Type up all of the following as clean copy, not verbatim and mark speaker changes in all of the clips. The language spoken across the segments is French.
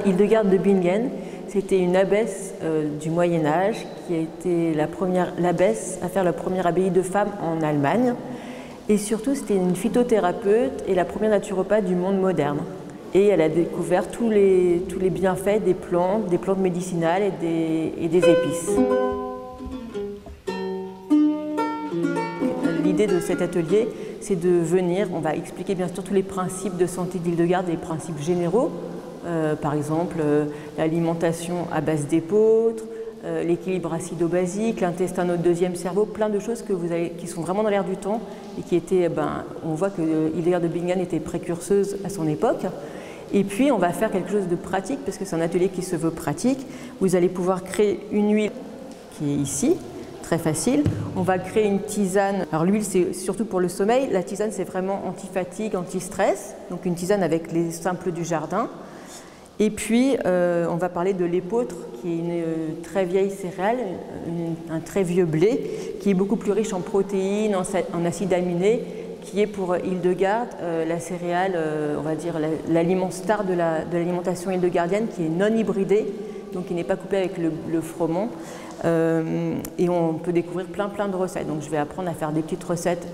Speaker 1: Hildegarde de Bingen, c'était une abbesse du Moyen-Âge qui a été la première abbesse à faire la première abbaye de femmes en Allemagne. Et surtout, c'était une phytothérapeute et la première naturopathe du monde moderne. Et elle a découvert tous les bienfaits des plantes médicinales et des épices. L'idée de cet atelier, c'est de venir, on va expliquer bien sûr tous les principes de santé d'Hildegarde, les principes généraux. Par exemple, l'alimentation à base d'épeautre, l'équilibre acido-basique, l'intestin, notre deuxième cerveau, plein de choses qui sont vraiment dans l'air du temps et qui étaient, on voit que Hildegarde de Bingen était précurseuse à son époque. Et puis on va faire quelque chose de pratique parce que c'est un atelier qui se veut pratique. Vous allez pouvoir créer une huile qui est ici, très facile. On va créer une tisane. Alors l'huile c'est surtout pour le sommeil, la tisane c'est vraiment anti-fatigue, anti-stress, donc une tisane avec les simples du jardin. Et puis, on va parler de l'épeautre, qui est une très vieille céréale, un très vieux blé, qui est beaucoup plus riche en protéines, en acides aminés, qui est pour Hildegarde la céréale, on va dire l'aliment star de l'alimentation hildegardienne, qui est non hybridé, donc qui n'est pas couplé avec le froment. Et on peut découvrir plein de recettes. Donc je vais apprendre à faire des petites recettes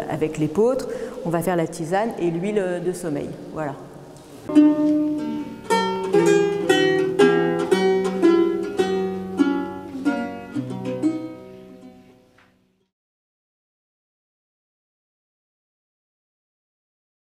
Speaker 1: avec l'épeautre, on va faire la tisane et l'huile de sommeil. Voilà.